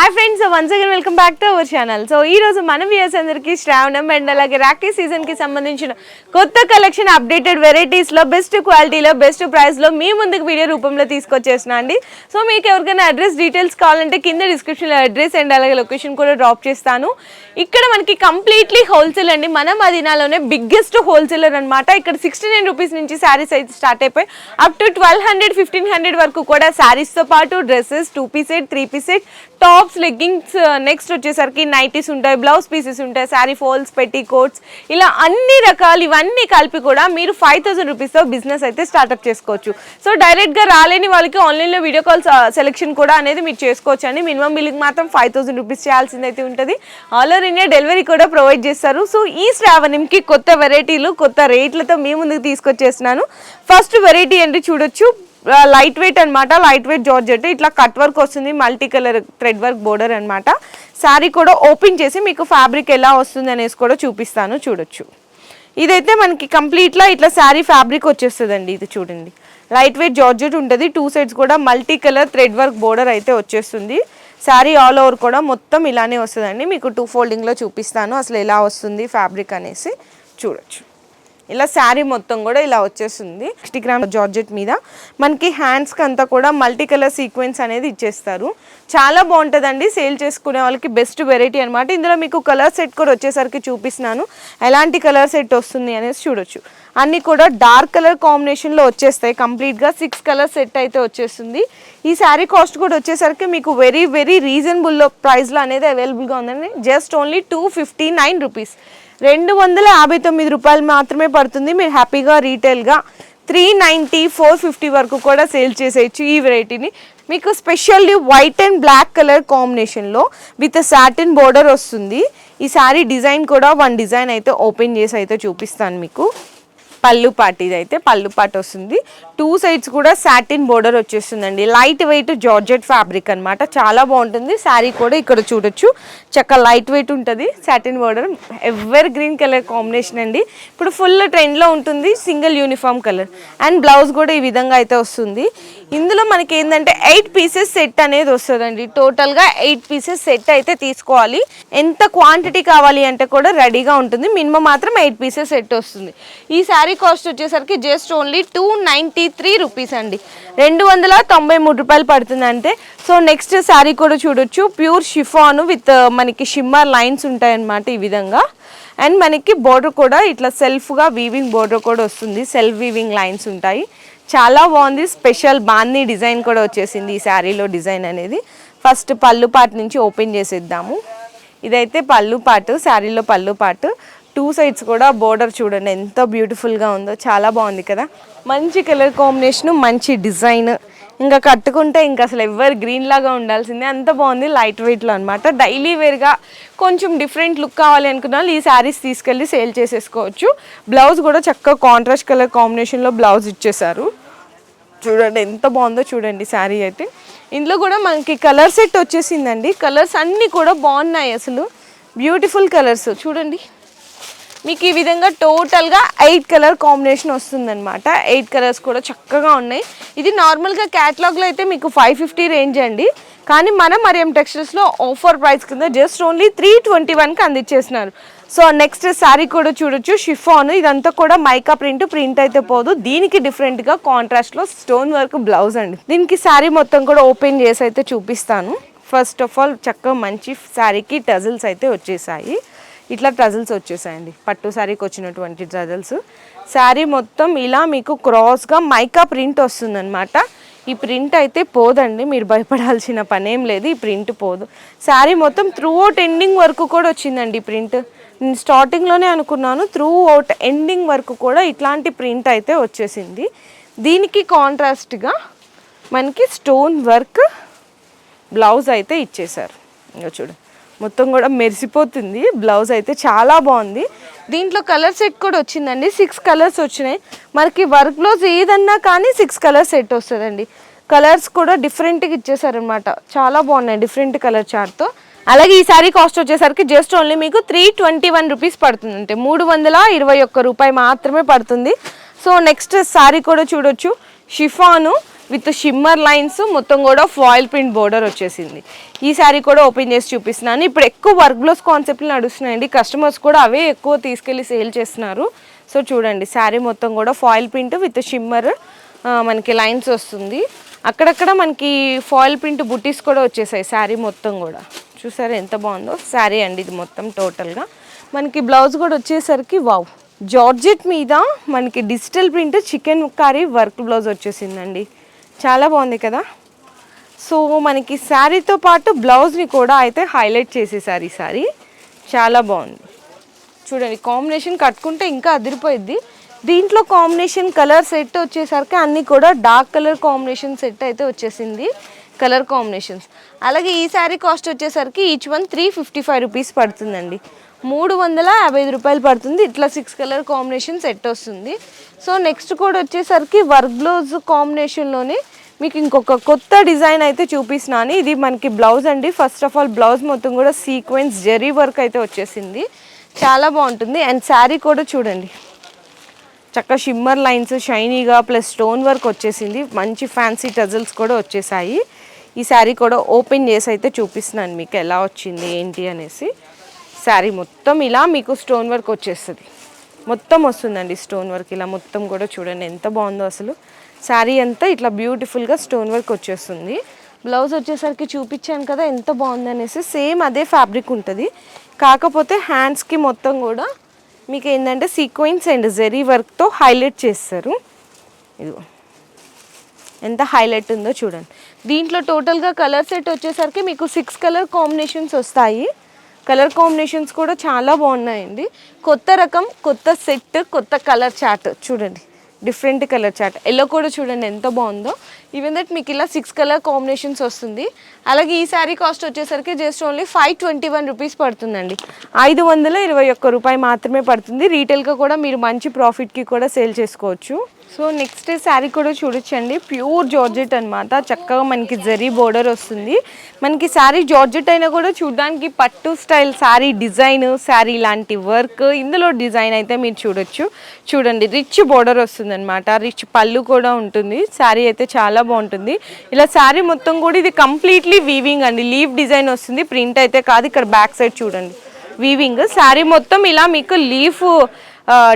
Hi friends, so once again welcome back to our channel. So ee roju mana viewers andariki Shravanam and alage Rakhi season ki sambandhinchina kotta collection updated varieties lo best quality lo best price lo mee munduku video roopamlo teesukochesna andi. So meeku evarkaina address details kavalante kinda description lo address and alage location kuda drop chestanu. Ikkada manaki completely wholesale andi. Mana Madinalone biggest wholesaler anamata. Ikkada 69 rupees nunchi sarees aithe start ayipoyi up to 1200 1500 varaku kuda sarees tho paatu dresses 2-piece set 3-piece set tops leggings next వచ్చేసరికి nighties ఉంటాయి, blouse pieces ఉంటాయి, sari falls, పెట్టి quotes, ఇలా అన్ని రకాలు ఇవన్నీ కలిపి కూడా మీరు 5000 రూపీస్తో బిజినెస్ అయితే స్టార్ట్అప్ చేసుకోవచ్చు. సో డైరెక్ట్గా రాలేని వాళ్ళకి ఆన్లైన్లో వీడియో కాల్ సెలెక్షన్ కూడా అనేది మీరు చేసుకోవచ్చు అండి. మినిమం బిల్లింగ్ మాత్రం 5000 రూపీస్ చేయాల్సింది అయితే ఉంటుంది. ఆల్ ఓవర్ ఇండియా డెలివరీ కూడా ప్రొవైడ్ చేస్తారు. సో ఈ శ్రావణంకి కొత్త వెరైటీలు కొత్త రేట్లతో మీ ముందుకు తీసుకొచ్చేస్తున్నాను. ఫస్ట్ వెరైటీ అంటే చూడొచ్చు, లైట్ వెయిట్ అనమాట. లైట్ వెయిట్ జార్జెట్ ఇట్లా కట్ వర్క్ వస్తుంది, multi colour thread work border అనమాట. శారీ కూడా ఓపెన్ చేసి మీకు ఫ్యాబ్రిక్ ఎలా వస్తుంది అనేసి కూడా చూపిస్తాను. చూడొచ్చు, ఇదైతే మనకి కంప్లీట్లా ఇట్లా శారీ ఫ్యాబ్రిక్ వచ్చేస్తుందండి. ఇది చూడండి, లైట్ వెయిట్ జార్జెట్ ఉంటుంది. 2 సైడ్స్ కూడా multi colour thread work border అయితే వచ్చేస్తుంది. శారీ ఆల్ ఓవర్ కూడా మొత్తం ఇలానే వస్తుందండి. మీకు 2 ఫోల్డింగ్లో చూపిస్తాను అసలు ఎలా వస్తుంది ఫ్యాబ్రిక్ అనేసి. చూడొచ్చు, ఇలా శారీ మొత్తం కూడా ఇలా వచ్చేస్తుంది. 60 గ్రామ్ జార్జెట్ మీద మనకి హ్యాండ్స్కి అంతా కూడా మల్టీ కలర్ సీక్వెన్స్ అనేది ఇచ్చేస్తారు. చాలా బాగుంటుందండి, సేల్ చేసుకునే వాళ్ళకి బెస్ట్ వెరైటీ అనమాట. ఇందులో మీకు కలర్ సెట్ కూడా వచ్చేసరికి చూపిస్తున్నాను ఎలాంటి కలర్ సెట్ వస్తుంది అనేసి. చూడొచ్చు, అన్నీ కూడా డార్క్ కలర్ కాంబినేషన్లో వచ్చేస్తాయి. కంప్లీట్గా 6 కలర్ సెట్ అయితే వచ్చేస్తుంది. ఈ శారీ కాస్ట్ కూడా వచ్చేసరికి మీకు వెరీ వెరీ రీజనబుల్ ప్రైస్లో అనేది అవైలబుల్గా ఉందండి. జస్ట్ ఓన్లీ 259 రూపీస్, 259 రూపాయలు మాత్రమే పడుతుంది. మీరు హ్యాపీగా రీటైల్గా 390 450 వరకు కూడా సేల్ చేసేయచ్చు ఈ వెరైటీని. మీకు specially white and black colour కాంబినేషన్లో విత్ సాటిన్ బోర్డర్ వస్తుంది. ఈ శారీ డిజైన్ కూడా 1 డిజైన్ అయితే ఓపెన్ చేసి అయితే చూపిస్తాను మీకు. పళ్ళు పాటు, ఇదైతే పళ్ళు పాటు వస్తుంది. 2 సైడ్స్ కూడా సాటిన్ బోర్డర్ వచ్చేస్తుందండి. లైట్ వెయిట్ జార్జెట్ ఫ్యాబ్రిక్ అనమాట, చాలా బాగుంటుంది. శారీ కూడా ఇక్కడ చూడొచ్చు చక్కగా లైట్ వెయిట్ ఉంటుంది. Satin border ever green colour combination అండి. ఇప్పుడు ఫుల్ ట్రెండ్లో ఉంటుంది, single uniform colour. And blouse కూడా ఈ విధంగా అయితే వస్తుంది. ఇందులో మనకి ఏంటంటే 8 పీసెస్ సెట్ అనేది వస్తుందండి. టోటల్గా 8 పీసెస్ సెట్ అయితే తీసుకోవాలి. ఎంత క్వాంటిటీ కావాలి అంటే కూడా రెడీగా ఉంటుంది. మినిమం మాత్రం 8 పీసెస్ సెట్ వస్తుంది. ఈ శారీ కాస్ట్ వచ్చేసరికి జస్ట్ ఓన్లీ 293 రూపీస్ అండి, 293 రూపాయలు పడుతుంది అంతే. సో నెక్స్ట్ శారీ కూడా చూడొచ్చు, ప్యూర్ షిఫాన్ విత్ మనకి షిమ్మర్ లైన్స్ ఉంటాయన్నమాట ఈ విధంగా. అండ్ మనకి బోర్డర్ కూడా ఇట్లా సెల్ఫ్గా వీవింగ్ బోర్డర్ కూడా వస్తుంది, సెల్ఫ్ వీవింగ్ లైన్స్ ఉంటాయి. చాలా బాగుంది. స్పెషల్ బాందీ డిజైన్ కూడా వచ్చేసింది ఈ శారీలో. డిజైన్ అనేది ఫస్ట్ పళ్ళు పాటు నుంచి ఓపెన్ చేసేద్దాము. ఇదైతే పళ్ళు పాటు, శారీలో పళ్ళు పాటు. 2 సైడ్స్ కూడా బోర్డర్ చూడండి ఎంత బ్యూటిఫుల్గా ఉందో, చాలా బాగుంది కదా. మంచి కలర్ కాంబినేషన్, మంచి డిజైన్. ఇంకా కట్టుకుంటే ఇంకా అసలు ఎవరు గ్రీన్ లాగా ఉండాల్సిందే, అంత బాగుంది. లైట్ వెయిట్లో అనమాట. డైలీ వేర్గా కొంచెం డిఫరెంట్ లుక్ కావాలి అనుకున్న వాళ్ళు ఈ శారీస్ తీసుకెళ్ళి సేల్ చేసేసుకోవచ్చు. బ్లౌజ్ కూడా చక్కగా కాంట్రాస్ట్ కలర్ కాంబినేషన్లో బ్లౌజ్ ఇచ్చేసారు. చూడండి ఎంత బాగుందో చూడండి శారీ అయితే. ఇందులో కూడా మనకి కలర్ సెట్ వచ్చేసిందండి. కలర్స్ అన్నీ కూడా బాగున్నాయి, అసలు బ్యూటిఫుల్ కలర్స్. చూడండి, మీకు ఈ విధంగా టోటల్గా 8 కలర్ కాంబినేషన్ వస్తుందన్నమాట. 8 కలర్స్ కూడా చక్కగా ఉన్నాయి. ఇది నార్మల్గా క్యాటలాగ్లో అయితే మీకు 550 రేంజ్ అండి, కానీ మన మరియం టెక్స్టైల్స్లో ఆఫర్ ప్రైస్ కింద జస్ట్ ఓన్లీ 321కి అందించేస్తున్నారు. సో నెక్స్ట్ శారీ కూడా చూడొచ్చు, షిఫాన్. ఇదంతా కూడా మైకా ప్రింట్ అయితే పోదు, దీనికి డిఫరెంట్గా కాంట్రాస్ట్లో స్టోన్ వర్క్ బ్లౌజ్ అండి. దీనికి శారీ మొత్తం కూడా ఓపెన్ చేసి అయితే చూపిస్తాను. ఫస్ట్ ఆఫ్ ఆల్ చక్కగా మంచి శారీకి టజిల్స్ అయితే వచ్చేసాయి. ఇట్లా ట్రజల్స్ వచ్చేసాయండి, పట్టు శారీకి వచ్చినటువంటి ట్రజల్స్. శారీ మొత్తం ఇలా మీకు క్రాస్గా మైకా ప్రింట్ వస్తుందన్నమాట. ఈ ప్రింట్ అయితే పోదండి, మీరు భయపడాల్సిన పనేం లేదు, ఈ ప్రింట్ పోదు. శారీ మొత్తం త్రూ అవుట్ ఎండింగ్ వరకు కూడా వచ్చిందండి ప్రింట్. నేను స్టార్టింగ్లోనే అనుకున్నాను, త్రూ అవుట్ ఎండింగ్ వరకు కూడా ఇట్లాంటి ప్రింట్ అయితే వచ్చేసింది. దీనికి కాంట్రాస్ట్గా మనకి స్టోన్ వర్క్ బ్లౌజ్ అయితే ఇచ్చేసారు. ఇంకా చూడు మొత్తం కూడా మెరిసిపోతుంది. బ్లౌజ్ అయితే చాలా బాగుంది. దీంట్లో కలర్ సెట్ కూడా వచ్చిందండి, 6 కలర్స్ వచ్చినాయి. మనకి వర్క్ బ్లౌజ్ ఏదన్నా కానీ 6 కలర్ సెట్ వస్తుందండి. కలర్స్ కూడా డిఫరెంట్గా ఇచ్చేసారనమాట, చాలా బాగున్నాయి డిఫరెంట్ కలర్ చార్ట్తో. అలాగే ఈ శారీ కాస్ట్ వచ్చేసరికి జస్ట్ ఓన్లీ మీకు 321 రూపీస్ పడుతుంది, అంటే 321 రూపాయి మాత్రమే పడుతుంది. సో నెక్స్ట్ శారీ కూడా చూడొచ్చు, షిఫాను విత్ షిమ్మర్ లైన్స్, మొత్తం కూడా ఫాయిల్ ప్రింట్ బోర్డర్ వచ్చేసింది. ఈ శారీ కూడా ఓపెన్ చేసి చూపిస్తున్నాను. ఇప్పుడు ఎక్కువ వర్క్ బ్లౌజ్ కాన్సెప్ట్లు నడుస్తున్నాయండి, కస్టమర్స్ కూడా అవే ఎక్కువ తీసుకెళ్ళి సేల్ చేస్తున్నారు. సో చూడండి శారీ మొత్తం కూడా ఫాయిల్ ప్రింట్ విత్ షిమ్మర్ మనకి లైన్స్ వస్తుంది. అక్కడక్కడ మనకి ఫాయిల్ ప్రింట్ బుట్టీస్ కూడా వచ్చేసాయి శారీ మొత్తం కూడా. చూసారా ఎంత బాగుందో శారీ అండి ఇది మొత్తం టోటల్గా. మనకి బ్లౌజ్ కూడా వచ్చేసరికి వావ్, జార్జెట్ మీద మనకి digital print chicken curry work blouse వచ్చేసిందండి. చాలా బాగుంది కదా. సో మనకి శారీతో పాటు బ్లౌజ్ని కూడా అయితే హైలైట్ చేసేసారు ఈ శారీ. చాలా బాగుంది చూడండి, కాంబినేషన్ కట్టుకుంటే ఇంకా అదిరిపోయిద్ది. దీంట్లో కాంబినేషన్ కలర్ సెట్ వచ్చేసరికి అన్నీ కూడా డార్క్ కలర్ కాంబినేషన్ సెట్ అయితే వచ్చేసింది, కలర్ కాంబినేషన్స్. అలాగే ఈ శారీ కాస్ట్ వచ్చేసరికి ఈచ్ వన్ 355 రూపీస్ పడుతుందండి, 355 రూపాయలు పడుతుంది. ఇట్లా 6 కలర్ కాంబినేషన్ సెట్ వస్తుంది. సో నెక్స్ట్ కూడా వచ్చేసరికి వర్క్ బ్లౌజ్ కాంబినేషన్లోనే మీకు ఇంకొక కొత్త డిజైన్ అయితే చూపిస్తున్నాను. ఇది మనకి బ్లౌజ్ అండి. ఫస్ట్ ఆఫ్ ఆల్ బ్లౌజ్ మొత్తం కూడా సీక్వెన్స్ జరీ వర్క్ అయితే వచ్చేసింది, చాలా బాగుంటుంది. అండ్ శారీ కూడా చూడండి చక్కగా షిమ్మర్ లైన్స్ షైనీగా ప్లస్ స్టోన్ వర్క్ వచ్చేసింది, మంచి ఫ్యాన్సీ టజల్స్ కూడా వచ్చేసాయి. ఈ శారీ కూడా ఓపెన్ చేసి అయితే చూపిస్తున్నాను మీకు ఎలా వచ్చింది ఏంటి అనేసి. శారీ మొత్తం ఇలా మీకు స్టోన్ వర్క్ వచ్చేస్తుంది, మొత్తం వస్తుందండి స్టోన్ వర్క్ ఇలా మొత్తం కూడా. చూడండి ఎంత బాగుందో అసలు. శారీ అంతా ఇట్లా బ్యూటిఫుల్గా స్టోన్ వర్క్ వచ్చేస్తుంది. బ్లౌజ్ వచ్చేసరికి చూపించాను కదా ఎంత బాగుంది అనేసి. సేమ్ అదే ఫ్యాబ్రిక్ ఉంటుంది, కాకపోతే హ్యాండ్స్కి మొత్తం కూడా మీకు ఏంటంటే సీక్వెన్స్ అండ్ జెరీ వర్క్తో హైలైట్ చేస్తారు. ఇదిగో ఎంత హైలైట్ ఉందో చూడండి. దీంట్లో టోటల్గా కలర్ సెట్ వచ్చేసరికి మీకు 6 కలర్ కాంబినేషన్స్ వస్తాయి. కలర్ కాంబినేషన్స్ కూడా చాలా బాగున్నాయండి. కొత్త రకం, కొత్త సెట్, కొత్త కలర్ చార్ట్ చూడండి, డిఫరెంట్ కలర్ చార్ట్. ఎల్లో కూడా చూడండి ఎంత బాగుందో. ఈవెన్ దట్ మీకు ఇలా 6 కలర్ కాంబినేషన్స్ వస్తుంది. అలాగే ఈ శారీ కాస్ట్ వచ్చేసరికి జస్ట్ ఓన్లీ 521 రూపీస్ పడుతుందండి, 521 రూపాయి మాత్రమే పడుతుంది. రీటైల్గా కూడా మీరు మంచి ప్రాఫిట్కి కూడా సేల్ చేసుకోవచ్చు. సో నెక్స్ట్ శారీ కూడా చూడొచ్చండి, ప్యూర్ జార్జెట్ అనమాట. చక్కగా మనకి జరీ బోర్డర్ వస్తుంది. మనకి శారీ జార్జెట్ అయినా కూడా చూడడానికి పట్టు స్టైల్ శారీ డిజైన్, శారీ లాంటి వర్క్ ఇందులో డిజైన్ అయితే మీరు చూడొచ్చు. చూడండి రిచ్ బోర్డర్ వస్తుంది అనమాట, రిచ్ పళ్ళు కూడా ఉంటుంది. శారీ అయితే చాలా బాగుంటుంది. ఇలా శారీ మొత్తం కూడా ఇది కంప్లీట్లీ వీవింగ్ అండి, లీవ్ డిజైన్ వస్తుంది, ప్రింట్ అయితే కాదు. ఇక్కడ బ్యాక్ సైడ్ చూడండి వీవింగ్. శారీ మొత్తం ఇలా మీకు లీఫ్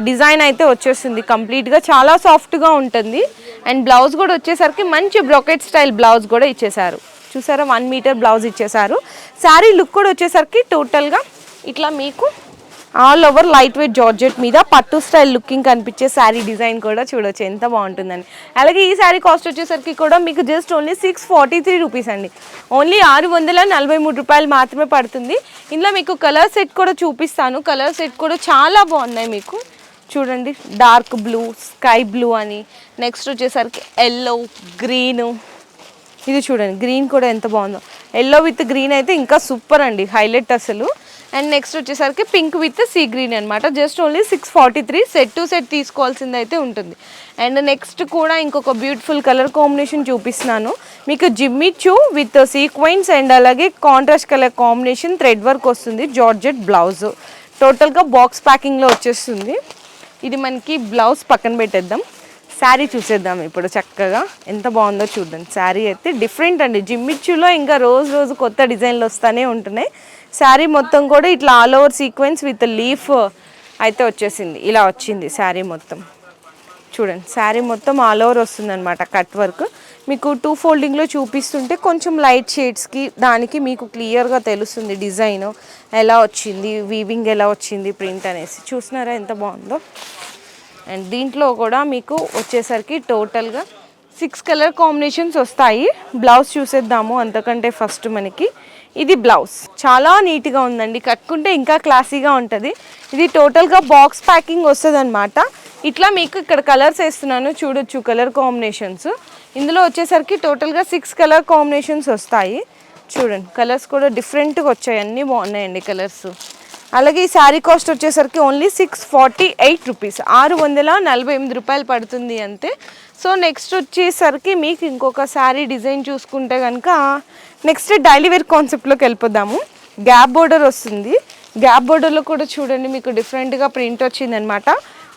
డిజైన్ అయితే వచ్చేస్తుంది కంప్లీట్గా, చాలా సాఫ్ట్గా ఉంటుంది. అండ్ బ్లౌజ్ కూడా వచ్చేసరికి మంచి బ్రొకెట్ స్టైల్ బ్లౌజ్ కూడా ఇచ్చేసారు. చూసారా 1 మీటర్ బ్లౌజ్ ఇచ్చేసారు. శారీ లుక్ కూడా వచ్చేసరికి టోటల్గా ఇట్లా మీకు all over light weight georgette మీద పట్టు స్టైల్ లుకింగ్ కనిపించే శారీ డిజైన్ కూడా చూడొచ్చు ఎంత బాగుంటుందని. అలాగే ఈ శారీ కాస్ట్ వచ్చేసరికి కూడా మీకు జస్ట్ ఓన్లీ 643 రూపీస్ అండి, ఓన్లీ 643 రూపాయలు మాత్రమే పడుతుంది. ఇందులో మీకు కలర్ సెట్ కూడా చూపిస్తాను. కలర్ సెట్ కూడా చాలా బాగున్నాయి మీకు చూడండి, డార్క్ బ్లూ, స్కై బ్లూ అని, నెక్స్ట్ వచ్చేసరికి ఎల్లో, గ్రీను. ఇది చూడండి గ్రీన్ కూడా ఎంత బాగుందో, ఎల్లో విత్ గ్రీన్ అయితే ఇంకా సూపర్ అండి, హైలైట్ అసలు. అండ్ నెక్స్ట్ వచ్చేసరికి పింక్ విత్ సీ గ్రీన్ అనమాట. Just only 643, set to set తీసుకోవాల్సింది అయితే ఉంటుంది. అండ్ నెక్స్ట్ కూడా ఇంకొక బ్యూటిఫుల్ కలర్ కాంబినేషన్ చూపిస్తున్నాను మీకు, జిమ్మిచూ విత్ సీక్వెన్స్ అండ్ అలాగే contrast colour combination thread work వస్తుంది, జార్జెట్ బ్లౌజ్. టోటల్గా బాక్స్ ప్యాకింగ్లో వచ్చేస్తుంది. ఇది మనకి బ్లౌజ్ పక్కన పెట్టేద్దాం, శారీ చూసేద్దాం ఇప్పుడు చక్కగా ఎంత బాగుందో చూద్దాం. శారీ అయితే డిఫరెంట్ అండి, జిమ్మిచ్చులో ఇంకా రోజు రోజు కొత్త డిజైన్లు వస్తూనే ఉంటున్నాయి. శారీ మొత్తం కూడా ఇట్లా all over sequence with leaf అయితే వచ్చేసింది, ఇలా వచ్చింది శారీ మొత్తం. చూడండి శారీ మొత్తం ఆల్ ఓవర్ వస్తుంది అనమాట కట్ వర్క్. మీకు 2 ఫోల్డింగ్లో చూపిస్తుంటే కొంచెం లైట్ షేడ్స్కి దానికి మీకు క్లియర్గా తెలుస్తుంది డిజైన్ ఎలా వచ్చింది, వీవింగ్ ఎలా వచ్చింది, ప్రింట్ అనేసి. చూసినారా ఎంత బాగుందో. అండ్ దీంట్లో కూడా మీకు వచ్చేసరికి టోటల్గా 6 కలర్ కాంబినేషన్స్ వస్తాయి. బ్లౌజ్ చూసేద్దాము అంతకంటే ఫస్ట్. మనకి ఇది బ్లౌజ్ చాలా నీట్గా ఉందండి, కట్టుకుంటే ఇంకా క్లాసీగా ఉంటుంది. ఇది టోటల్గా బాక్స్ ప్యాకింగ్ వస్తుంది అనమాట. ఇట్లా మీకు ఇక్కడ కలర్స్ వేస్తున్నాను చూడొచ్చు, కలర్ కాంబినేషన్స్. ఇందులో వచ్చేసరికి టోటల్గా 6 కలర్ కాంబినేషన్స్ వస్తాయి. చూడండి కలర్స్ కూడా డిఫరెంట్గా వచ్చాయి, అన్నీ బాగున్నాయండి కలర్స్. అలాగే ఈ శారీ కాస్ట్ వచ్చేసరికి ఓన్లీ 648 రూపీస్, 648 రూపాయలు పడుతుంది అంతే. సో నెక్స్ట్ వచ్చేసరికి మీకు ఇంకొక శారీ డిజైన్ చూసుకుంటే కనుక నెక్స్ట్ డైలీ వేర్ కాన్సెప్ట్లోకి వెళ్ళిపోదాము. గ్యాప్ బోర్డర్ వస్తుంది, గ్యాప్ బోర్డర్లో కూడా చూడండి మీకు డిఫరెంట్గా ప్రింట్ వచ్చిందనమాట.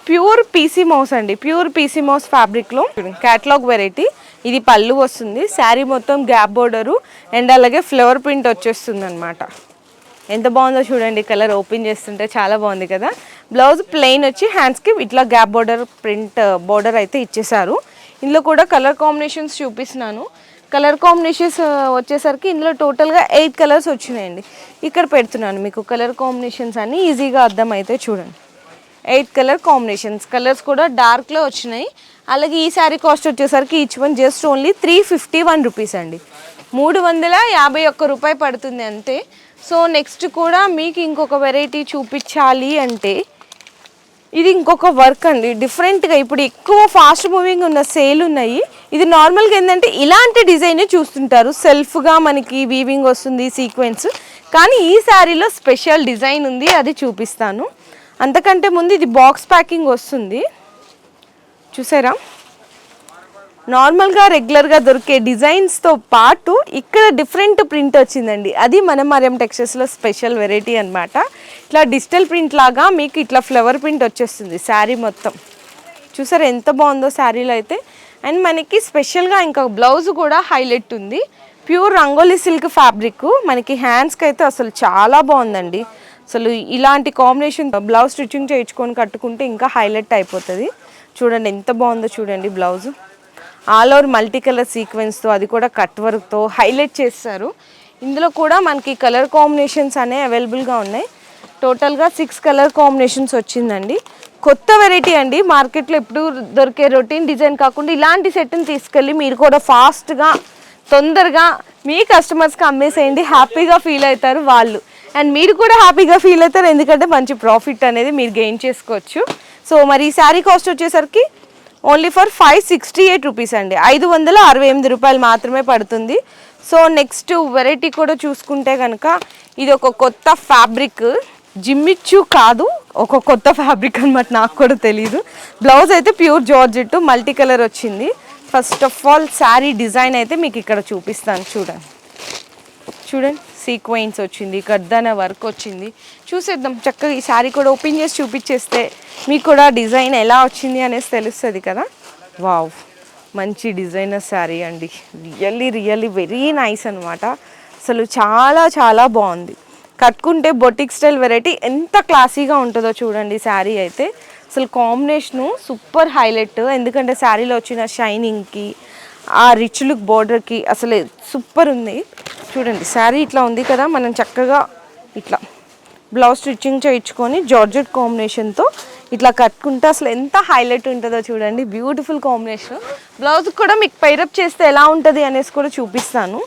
ప్యూర్ పీసీ మౌస్ అండి, ప్యూర్ పీసీ మౌస్ ఫ్యాబ్రిక్లో క్యాటలాగ్ వెరైటీ. ఇది పళ్ళు వస్తుంది, శారీ మొత్తం గ్యాప్ బోర్డరు అండ్ అలాగే ఫ్లవర్ ప్రింట్ వచ్చేస్తుంది అనమాట. ఎంత బాగుందో చూడండి, కలర్ ఓపెన్ చేస్తుంటే చాలా బాగుంది కదా. బ్లౌజ్ ప్లెయిన్ వచ్చి హ్యాండ్స్కి ఇట్లా గ్యాప్ బోర్డర్ ప్రింట్ బోర్డర్ అయితే ఇచ్చేసారు. ఇందులో కూడా కలర్ కాంబినేషన్స్ చూపిస్తున్నాను. కలర్ కాంబినేషన్స్ వచ్చేసరికి ఇందులో టోటల్గా 8 కలర్స్ వచ్చినాయండి. ఇక్కడ పెడుతున్నాను మీకు కలర్ కాంబినేషన్స్ అన్నీ ఈజీగా అర్థమైతే చూడండి. 8 కలర్ కాంబినేషన్స్, కలర్స్ కూడా డార్క్లో వచ్చినాయి. అలాగే ఈ శారీ కాస్ట్ వచ్చేసరికి each one just only 351 rupees అండి, 351 రూపాయి పడుతుంది అంతే. సో నెక్స్ట్ కూడా మీకు ఇంకొక వెరైటీ చూపించాలి అంటే ఇది ఇంకొక వర్క్ అండి, డిఫరెంట్గా. ఇప్పుడు ఎక్కువ ఫాస్ట్ మూవింగ్ ఉన్న సేల్ ఉన్నాయి. ఇది నార్మల్గా ఏంటంటే ఇలాంటి డిజైన్ చూస్తుంటారు, సెల్ఫ్గా మనకి వీవింగ్ వస్తుంది సీక్వెన్స్. కానీ ఈ శారీలో స్పెషల్ డిజైన్ ఉంది, అది చూపిస్తాను. అంతకంటే ముందు ఇది బాక్స్ ప్యాకింగ్ వస్తుంది చూసారా. నార్మల్గా రెగ్యులర్గా దొరికే డిజైన్స్తో పాటు ఇక్కడ డిఫరెంట్ ప్రింట్ వచ్చిందండి. అది మన మరియం టెక్స్టైల్స్లో స్పెషల్ వెరైటీ అనమాట. ఇట్లా డిజిటల్ ప్రింట్ లాగా మీకు ఇట్లా ఫ్లవర్ ప్రింట్ వచ్చేస్తుంది శారీ మొత్తం. చూసారా ఎంత బాగుందో శారీలో అయితే. అండ్ మనకి స్పెషల్గా ఇంకా బ్లౌజ్ కూడా హైలైట్ ఉంది, ప్యూర్ రంగోలీ సిల్క్ ఫ్యాబ్రిక్. మనకి హ్యాండ్స్కి అయితే అసలు చాలా బాగుందండి. అసలు ఇలాంటి కాంబినేషన్ బ్లౌజ్ స్టిచ్చింగ్ చేయించుకొని కట్టుకుంటే ఇంకా హైలైట్ అయిపోతుంది. చూడండి ఎంత బాగుందో చూడండి. Blouse all over multi colour సీక్వెన్స్తో, అది కూడా కట్ వర్క్తో హైలైట్ చేస్తారు. ఇందులో కూడా మనకి కలర్ కాంబినేషన్స్ అనేవి అవైలబుల్గా ఉన్నాయి. టోటల్గా 6 కలర్ కాంబినేషన్స్ వచ్చిందండి. కొత్త వెరైటీ అండి, మార్కెట్లో ఎప్పుడు దొరికే రొటీన్ డిజైన్ కాకుండా ఇలాంటి సెట్ని తీసుకెళ్ళి మీరు కూడా ఫాస్ట్గా తొందరగా మీ కస్టమర్స్కి అమ్మేసేయండి, హ్యాపీగా ఫీల్ అవుతారు వాళ్ళు. అండ్ మీరు కూడా హ్యాపీగా ఫీల్ అవుతారు, ఎందుకంటే మంచి ప్రాఫిట్ అనేది మీరు గెయిన్ చేసుకోవచ్చు. సో మరి ఈ శారీ కాస్ట్ వచ్చేసరికి ఓన్లీ ఫర్ 568 రూపీస్ అండి, 568 రూపాయలు మాత్రమే పడుతుంది. సో నెక్స్ట్ వెరైటీ కూడా చూసుకుంటే కనుక ఇది ఒక కొత్త ఫ్యాబ్రిక్, జిమ్మిచ్చు కాదు, ఒక కొత్త ఫ్యాబ్రిక్ అనమాట, నాకు కూడా తెలియదు. బ్లౌజ్ అయితే ప్యూర్ జార్జెట్ మల్టీ కలర్ వచ్చింది. First of all sari design అయితే మీకు ఇక్కడ చూపిస్తాను చూడండి. చూడండి సీక్వెన్స్ వచ్చింది, గర్దన వర్క్ వచ్చింది. చూసేద్దాం చక్కగా. ఈ శారీ కూడా ఓపెన్ చేసి చూపించేస్తే మీకు కూడా డిజైన్ ఎలా వచ్చింది అనేసి తెలుస్తుంది కదా. వావ్, మంచి డిజైనర్ శారీ అండి, రియల్లీ వెరీ నైస్ అనమాట. అసలు చాలా చాలా బాగుంది. కట్టుకుంటే బొటిక్ స్టైల్ వెరైటీ ఎంత క్లాసీగా ఉంటుందో చూడండి. శారీ అయితే అసలు కాంబినేషను సూపర్ హైలైట్, ఎందుకంటే శారీలో వచ్చిన షైనింగ్కి ఆ రిచ్ లుక్ బోర్డర్కి అసలు సూపర్ ఉంది. చూడండి శారీ ఇట్లా ఉంది కదా, మనం చక్కగా ఇట్లా బ్లౌజ్ స్టిచ్చింగ్ చేయించుకొని జార్జెట్ కాంబినేషన్తో ఇట్లా కట్టుకుంటే అసలు ఎంత హైలైట్ ఉంటుందో చూడండి. Beautiful combination. బ్లౌజ్ కూడా మీకు పైరప్ చేస్తే ఎలా ఉంటుంది అనేసి కూడా చూపిస్తాను.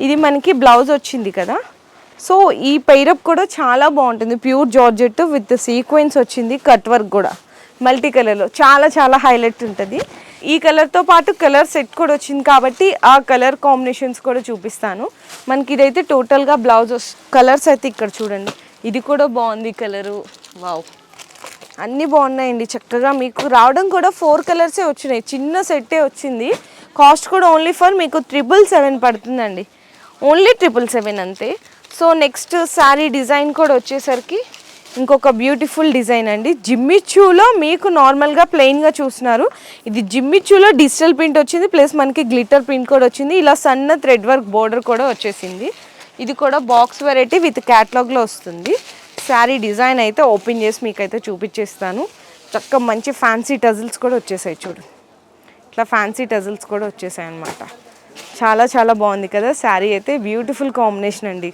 ఇది మనకి బ్లౌజ్ వచ్చింది కదా, సో ఈ పైరప్ కూడా చాలా బాగుంటుంది. ప్యూర్ జార్జెట్ విత్ సీక్వెన్స్ వచ్చింది, కట్ వర్క్ కూడా మల్టీ కలర్లో చాలా చాలా హైలైట్ ఉంటుంది. ఈ కలర్తో పాటు కలర్ సెట్ కూడా వచ్చింది కాబట్టి ఆ కలర్ కాంబినేషన్స్ కూడా చూపిస్తాను. మనకి ఇదైతే టోటల్గా బ్లౌజ్ కలర్స్ అయితే ఇక్కడ చూడండి. ఇది కూడా బాగుంది కలరు, వావ్, అన్నీ బాగున్నాయండి. చక్కగా మీకు రావడం కూడా 4 కలర్సే వచ్చినాయి, చిన్న సెట్టే వచ్చింది. కాస్ట్ కూడా ఓన్లీ ఫర్ మీకు 777 పడుతుందండి, ఓన్లీ 777 అంతే. సో నెక్స్ట్ శారీ డిజైన్ కూడా వచ్చేసరికి ఇంకొక బ్యూటిఫుల్ డిజైన్ అండి. జిమ్మిచ్చులో మీకు నార్మల్గా ప్లెయిన్గా చూస్తున్నారు, ఇది జిమ్మిచ్చులో డిజిటల్ ప్రింట్ వచ్చింది, ప్లస్ మనకి గ్లిటర్ ప్రింట్ కూడా వచ్చింది. ఇలా సన్న థ్రెడ్ వర్క్ బోర్డర్ కూడా వచ్చేసింది. ఇది కూడా బాక్స్ వెరైటీ విత్ క్యాటలాగ్లో వస్తుంది. శారీ డిజైన్ అయితే ఓపెన్ చేసి మీకైతే చూపించేస్తాను. చక్కగా మంచి ఫ్యాన్సీ టజిల్స్ కూడా వచ్చేసాయి చూడు, ఇట్లా ఫ్యాన్సీ టజిల్స్ కూడా వచ్చేసాయి అనమాట. చాలా చాలా బాగుంది కదా శారీ అయితే, బ్యూటిఫుల్ కాంబినేషన్ అండి.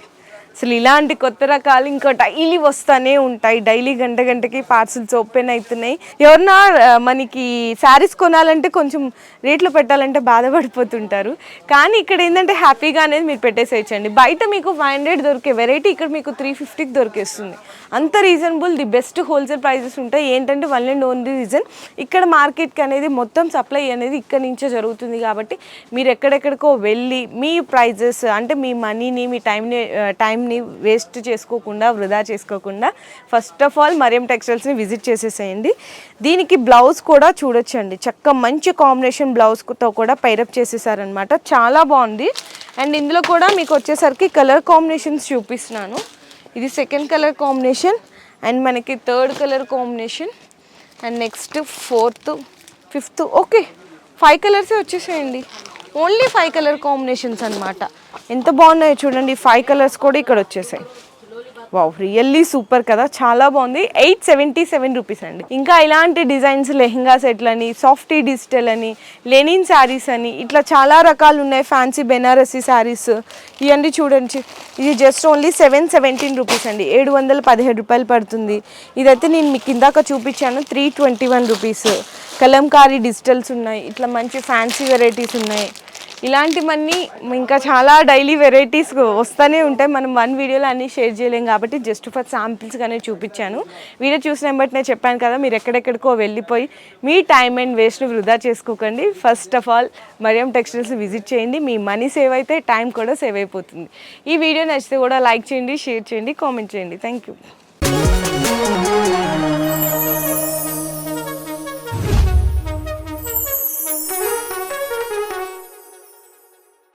అసలు ఇలాంటి కొత్త రకాలు ఇంకా డైలీ వస్తూనే ఉంటాయి, డైలీ గంట గంటకి పార్సిల్స్ ఓపెన్ అవుతున్నాయి. ఎవరన్నా మనకి శారీస్ కొనాలంటే కొంచెం రేట్లు పెట్టాలంటే బాధపడిపోతుంటారు, కానీ ఇక్కడ ఏంటంటే హ్యాపీగా అనేది మీరు పెట్టేసేయచ్చండి. బయట మీకు 500 దొరికే వెరైటీ ఇక్కడ మీకు 350కి దొరికేస్తుంది. అంత reasonable, the best wholesale prices ఉంటాయి. ఏంటంటే వన్ అండ్ ఓన్లీ రీజన్ ఇక్కడ మార్కెట్కి అనేది మొత్తం సప్లై అనేది ఇక్కడ నుంచే జరుగుతుంది కాబట్టి మీరు ఎక్కడెక్కడికో వెళ్ళి మీ ప్రైజెస్ అంటే మీ మనీని మీ టైంని వేస్ట్ చేసుకోకుండా, వృధా చేసుకోకుండా ఫస్ట్ ఆఫ్ ఆల్ మరియం టెక్స్టైల్స్ని విజిట్ చేసేసేయండి. దీనికి బ్లౌజ్ కూడా చూడొచ్చండి, చక్క మంచి కాంబినేషన్ బ్లౌజ్తో కూడా పైరప్ చేసేసారనమాట, చాలా బాగుంది. అండ్ ఇందులో కూడా మీకు వచ్చేసరికి కలర్ కాంబినేషన్స్ చూపిస్తున్నాను. ఇది సెకండ్ కలర్ కాంబినేషన్ అండ్ మనకి third colour combination. And next 4th 5th okay 5 కలర్సే వచ్చేసాయండి. ఓన్లీ 5 కలర్ కాంబినేషన్స్ అనమాట. ఎంత బాగున్నాయో చూడండి. 5 కలర్స్ కూడా ఇక్కడ వచ్చేసాయి. వావ్, రియల్లీ సూపర్ కదా, చాలా బాగుంది. 877 రూపీస్ అండి. ఇంకా ఇలాంటి డిజైన్స్ లెహెంగా సెట్లని, సాఫ్టీ డిజిటల్ అని, లెనిన్ శారీస్ అని ఇట్లా చాలా రకాలు ఉన్నాయి. ఫ్యాన్సీ బెనారసీ శారీస్ ఇవన్నీ చూడండి. ఇది జస్ట్ ఓన్లీ 717 రూపీస్ అండి. 717 రూపాయలు పడుతుంది. ఇదైతే నేను మీకు ఇందాక చూపించాను 321 రూపీస్. కలంకారీ డిజిటల్స్ ఉన్నాయి. ఇట్లా మంచి ఫ్యాన్సీ వెరైటీస్ ఉన్నాయి. ఇలాంటివన్నీ ఇంకా చాలా డైలీ వెరైటీస్ వస్తూనే ఉంటాయి. మనం వన్ వీడియోలో అన్నీ షేర్ చేయలేం కాబట్టి జస్ట్ ఫర్ శాంపిల్స్గానే చూపించాను. వీడియో చూసిన బట్టి నేను చెప్పాను కదా, మీరు ఎక్కడెక్కడికో వెళ్ళిపోయి మీ టైం అండ్ వేస్ట్ని వృధా చేసుకోకండి. First of all Mariam textiles visit చేయండి. మీ మనీ సేవ్ అయితే టైం కూడా సేవ్ అయిపోతుంది. ఈ వీడియో నచ్చితే కూడా లైక్ చేయండి, షేర్ చేయండి, కామెంట్ చేయండి. Thank you.